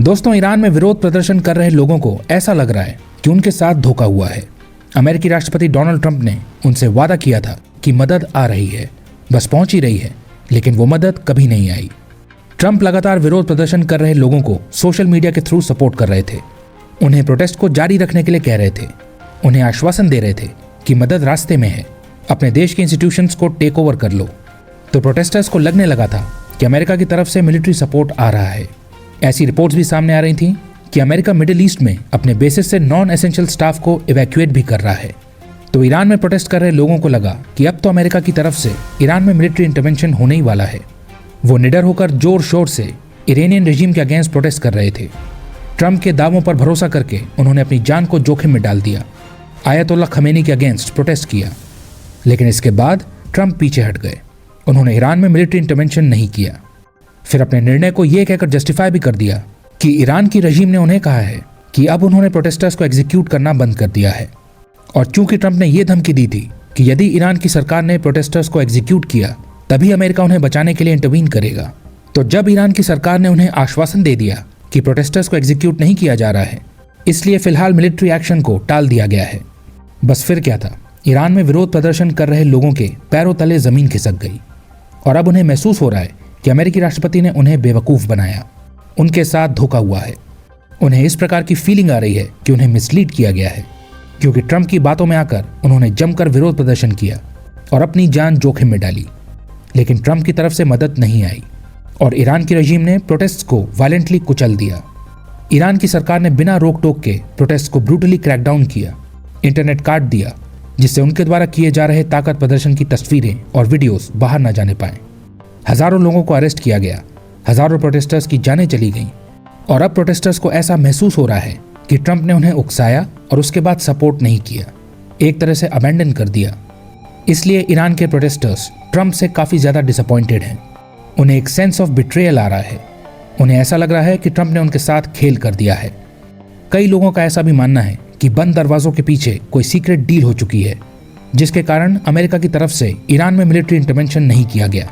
दोस्तों, ईरान में विरोध प्रदर्शन कर रहे लोगों को ऐसा लग रहा है कि उनके साथ धोखा हुआ है। अमेरिकी राष्ट्रपति डोनाल्ड ट्रंप ने उनसे वादा किया था कि मदद आ रही है, बस पहुंच ही रही है, लेकिन वो मदद कभी नहीं आई। ट्रंप लगातार विरोध प्रदर्शन कर रहे लोगों को सोशल मीडिया के थ्रू सपोर्ट कर रहे थे, उन्हें प्रोटेस्ट को जारी रखने के लिए कह रहे थे, उन्हें आश्वासन दे रहे थे कि मदद रास्ते में है, अपने देश के इंस्टीट्यूशंस को टेक ओवर कर लो। तो प्रोटेस्टर्स को लगने लगा था कि अमेरिका की तरफ से मिलिट्री सपोर्ट आ रहा है। ऐसी रिपोर्ट्स भी सामने आ रही थी कि अमेरिका मिडिल ईस्ट में अपने बेसिस से नॉन एसेंशियल स्टाफ को इवैक्यूएट भी कर रहा है। तो ईरान में प्रोटेस्ट कर रहे लोगों को लगा कि अब तो अमेरिका की तरफ से ईरान में मिलिट्री इंटरवेंशन होने ही वाला है। वो निडर होकर जोर शोर से इरानियन रेजिम के अगेंस्ट प्रोटेस्ट कर रहे थे। ट्रंप के दावों पर भरोसा करके उन्होंने अपनी जान को जोखिम में डाल दिया, आयतुल्लाह खमेनी के अगेंस्ट प्रोटेस्ट किया। लेकिन इसके बाद ट्रंप पीछे हट गए, उन्होंने ईरान में मिलिट्री इंटरवेंशन नहीं किया। फिर अपने निर्णय को यह कहकर जस्टिफाई भी कर दिया कि ईरान की रजीम ने उन्हें कहा है कि अब उन्होंने प्रोटेस्टर्स को एग्जीक्यूट करना बंद कर दिया है। और चूंकि ट्रंप ने यह धमकी दी थी कि यदि ईरान की सरकार ने प्रोटेस्टर्स को एग्जीक्यूट किया तभी अमेरिका उन्हें बचाने के लिए इंटरवीन करेगा, तो जब ईरान की सरकार ने उन्हें आश्वासन दे दिया कि प्रोटेस्टर्स को एग्जीक्यूट नहीं किया जा रहा है, इसलिए फिलहाल मिलिट्री एक्शन को टाल दिया गया है। बस फिर क्या था, ईरान में विरोध प्रदर्शन कर रहे लोगों के पैरों तले जमीन खिसक गई और अब उन्हें महसूस हो रहा है कि अमेरिकी राष्ट्रपति ने उन्हें बेवकूफ़ बनाया, उनके साथ धोखा हुआ है। उन्हें इस प्रकार की फीलिंग आ रही है कि उन्हें मिसलीड किया गया है, क्योंकि ट्रंप की बातों में आकर उन्होंने जमकर विरोध प्रदर्शन किया और अपनी जान जोखिम में डाली। लेकिन ट्रंप की तरफ से मदद नहीं आई और ईरान की रजीम ने प्रोटेस्ट को वायलेंटली कुचल दिया। ईरान की सरकार ने बिना रोक टोक के प्रोटेस्ट को ब्रूटली क्रैकडाउन किया, इंटरनेट काट दिया, जिससे उनके द्वारा किए जा रहे ताकत प्रदर्शन की तस्वीरें और वीडियोस बाहर न जाने पाए। हजारों लोगों को अरेस्ट किया गया, हजारों प्रोटेस्टर्स की जानें चली गईं और अब प्रोटेस्टर्स को ऐसा महसूस हो रहा है कि ट्रंप ने उन्हें उकसाया और उसके बाद सपोर्ट नहीं किया, एक तरह से अबैंडन कर दिया। इसलिए ईरान के प्रोटेस्टर्स ट्रंप से काफ़ी ज़्यादा डिसअपॉइंटेड हैं। उन्हें एक सेंस ऑफ बिट्रेयल आ रहा है, उन्हें ऐसा लग रहा है कि ट्रंप ने उनके साथ खेल कर दिया है। कई लोगों का ऐसा भी मानना है कि बंद दरवाजों के पीछे कोई सीक्रेट डील हो चुकी है, जिसके कारण अमेरिका की तरफ से ईरान में मिलिट्री इंटरवेंशन नहीं किया गया।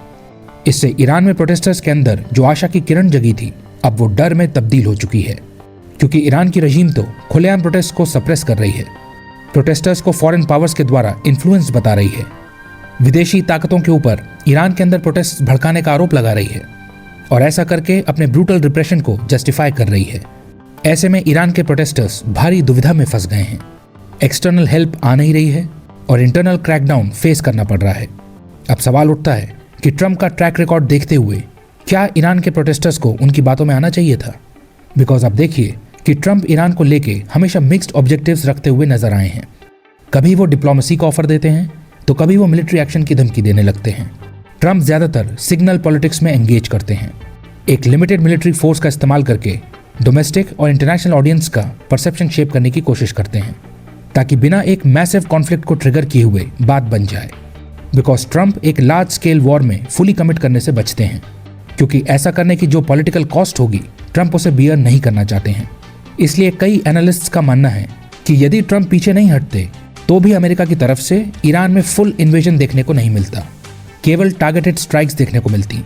इससे ईरान में प्रोटेस्टर्स के अंदर जो आशा की किरण जगी थी, अब वो डर में तब्दील हो चुकी है, क्योंकि ईरान की रजीम तो खुलेआम प्रोटेस्ट को सप्रेस कर रही है, प्रोटेस्टर्स को फॉरेन पावर्स के द्वारा इन्फ्लुएंस बता रही है, विदेशी ताकतों के ऊपर ईरान के अंदर प्रोटेस्ट भड़काने का आरोप लगा रही है और ऐसा करके अपने ब्रूटल रिप्रेशन को जस्टिफाई कर रही है। ऐसे में ईरान के प्रोटेस्टर्स भारी दुविधा में फंस गए हैं। एक्सटर्नल हेल्प आ नहीं रही है और इंटरनल क्रैकडाउन फेस करना पड़ रहा है। अब सवाल उठता है कि ट्रंप का ट्रैक रिकॉर्ड देखते हुए क्या ईरान के प्रोटेस्टर्स को उनकी बातों में आना चाहिए था? बिकॉज आप देखिए कि ट्रंप ईरान को लेके हमेशा मिक्स्ड ऑब्जेक्टिव्स रखते हुए नजर आए हैं। कभी वो डिप्लोमेसी का ऑफर देते हैं तो कभी वो मिलिट्री एक्शन की धमकी देने लगते हैं। ट्रंप ज्यादातर सिग्नल पॉलिटिक्स में एंगेज करते हैं, एक लिमिटेड मिलिट्री फोर्स का इस्तेमाल करके डोमेस्टिक और इंटरनेशनल ऑडियंस का परसेप्शन शेप करने की कोशिश करते हैं, ताकि बिना एक मैसिव कॉन्फ्लिक्ट को ट्रिगर किए हुए बात बन जाए। बिकॉज ट्रंप एक लार्ज स्केल वॉर में फुली कमिट करने से बचते हैं, क्योंकि ऐसा करने की जो पॉलिटिकल कॉस्ट होगी ट्रंप उसे बियर नहीं करना चाहते हैं। इसलिए कई एनालिस्ट्स का मानना है कि यदि ट्रंप पीछे नहीं हटते तो भी अमेरिका की तरफ से ईरान में फुल इन्वेजन देखने को नहीं मिलता, केवल टारगेटेड स्ट्राइक्स देखने को मिलती।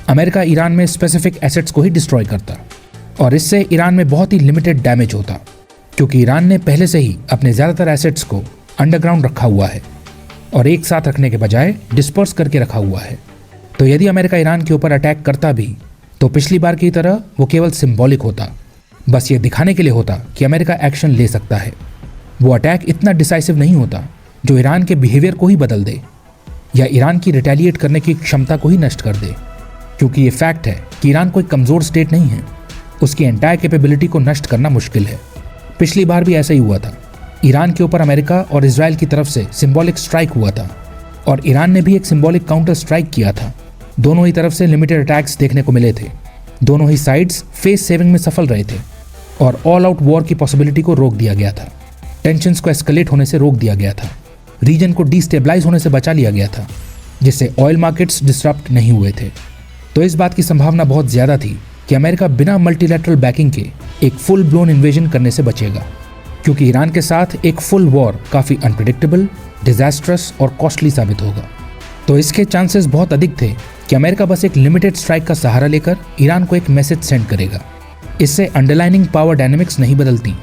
अमेरिका ईरान में स्पेसिफिक एसेट्स को ही डिस्ट्रॉय करता और इससे ईरान में बहुत ही लिमिटेड डैमेज होता, क्योंकि ईरान ने पहले से ही अपने ज़्यादातर एसेट्स को अंडरग्राउंड रखा हुआ है और एक साथ रखने के बजाय डिस्पर्स करके रखा हुआ है। तो यदि अमेरिका ईरान के ऊपर अटैक करता भी तो पिछली बार की तरह वो केवल सिंबॉलिक होता, बस ये दिखाने के लिए होता कि अमेरिका एक्शन ले सकता है। वो अटैक इतना डिसाइसिव नहीं होता जो ईरान के बिहेवियर को ही बदल दे या ईरान की रिटेलिएट करने की क्षमता को ही नष्ट कर दे, क्योंकि ये फैक्ट है कि ईरान कोई कमज़ोर स्टेट नहीं है, उसकी एंटायर कैपेबिलिटी को नष्ट करना मुश्किल है। पिछली बार भी ऐसा ही हुआ था, ईरान के ऊपर अमेरिका और इजराइल की तरफ से सिंबॉलिक स्ट्राइक हुआ था और ईरान ने भी एक सिंबॉलिक काउंटर स्ट्राइक किया था। दोनों ही तरफ से लिमिटेड अटैक्स देखने को मिले थे, दोनों ही साइड्स फेस सेविंग में सफल रहे थे और ऑल आउट वॉर की पॉसिबिलिटी को रोक दिया गया था, टेंशंस को एस्केलेट होने से रोक दिया गया था, रीजन को डिस्टेबलाइज होने से बचा लिया गया था, जिससे ऑयल मार्केट्स डिसरप्ट नहीं हुए थे। तो इस बात की संभावना बहुत ज़्यादा थी कि अमेरिका बिना मल्टीलैटरल बैकिंग के एक फुल ब्लोन इन्वेजन करने से बचेगा, क्योंकि ईरान के साथ एक फुल वॉर काफ़ी अनप्रिडिक्टेबल, डिजास्ट्रस और कॉस्टली साबित होगा। तो इसके चांसेस बहुत अधिक थे कि अमेरिका बस एक लिमिटेड स्ट्राइक का सहारा लेकर ईरान को एक मैसेज सेंड करेगा इससे अंडरलाइनिंग पावर डायनेमिक्स नहीं बदलती।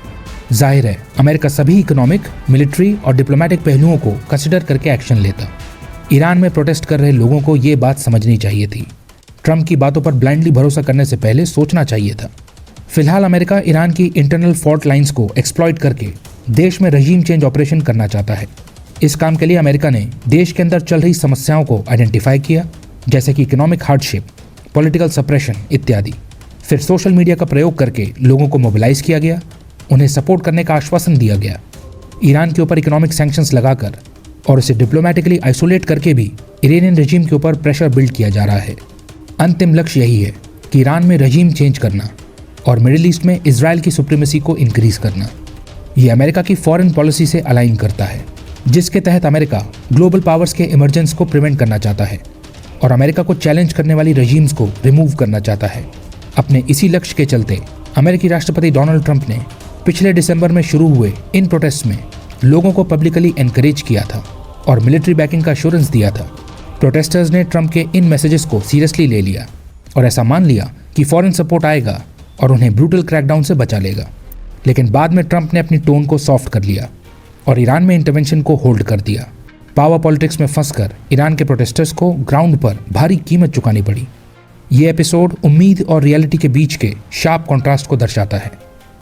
जाहिर है अमेरिका सभी इकोनॉमिक, मिलिट्री और डिप्लोमेटिक पहलुओं को कंसिडर करके एक्शन लेता। ईरान में प्रोटेस्ट कर रहे लोगों को ये बात समझनी चाहिए थी। ट्रंप की बातों पर ब्लाइंडली भरोसा करने से पहले सोचना चाहिए था। फिलहाल अमेरिका ईरान की इंटरनल फॉल्ट लाइंस को एक्सप्लॉइट करके देश में रजीम चेंज ऑपरेशन करना चाहता है। इस काम के लिए अमेरिका ने देश के अंदर चल रही समस्याओं को आइडेंटिफाई किया, जैसे कि इकोनॉमिक हार्डशिप, पॉलिटिकल सप्रेशन इत्यादि। फिर सोशल मीडिया का प्रयोग करके लोगों को मोबिलाइज किया गया, उन्हें सपोर्ट करने का आश्वासन दिया गया। ईरान के ऊपर इकोनॉमिक सैंक्शंस लगाकर और उसे डिप्लोमेटिकली आइसोलेट करके भी इरानियन रजीम के ऊपर प्रेशर बिल्ड किया जा रहा है। अंतिम लक्ष्य यही है कि ईरान में रजीम चेंज करना और मिडिल ईस्ट में इजराइल की सुप्रीमेसी को इंक्रीज करना। ये अमेरिका की फॉरेन पॉलिसी से अलाइन करता है, जिसके तहत अमेरिका ग्लोबल पावर्स के इमरजेंस को प्रिवेंट करना चाहता है और अमेरिका को चैलेंज करने वाली रजीम्स को रिमूव करना चाहता है। अपने इसी लक्ष्य के चलते अमेरिकी राष्ट्रपति डोनाल्ड ट्रंप ने पिछले दिसंबर में शुरू हुए इन प्रोटेस्ट में लोगों को पब्लिकली एनकरेज किया था और मिलिट्री बैकिंग का एश्योरेंस दिया था। प्रोटेस्टर्स ने ट्रंप के इन मैसेजेस को सीरियसली ले लिया और ऐसा मान लिया कि फॉरेन सपोर्ट आएगा और उन्हें ब्रूटल क्रैकडाउन से बचा लेगा। लेकिन बाद में ट्रंप ने अपनी टोन को सॉफ्ट कर लिया और ईरान में इंटरवेंशन को होल्ड कर दिया। पावर पॉलिटिक्स में फंसकर ईरान के प्रोटेस्टर्स को ग्राउंड पर भारी कीमत चुकानी पड़ी। ये एपिसोड उम्मीद और रियलिटी के बीच के शार्प कॉन्ट्रास्ट को दर्शाता है।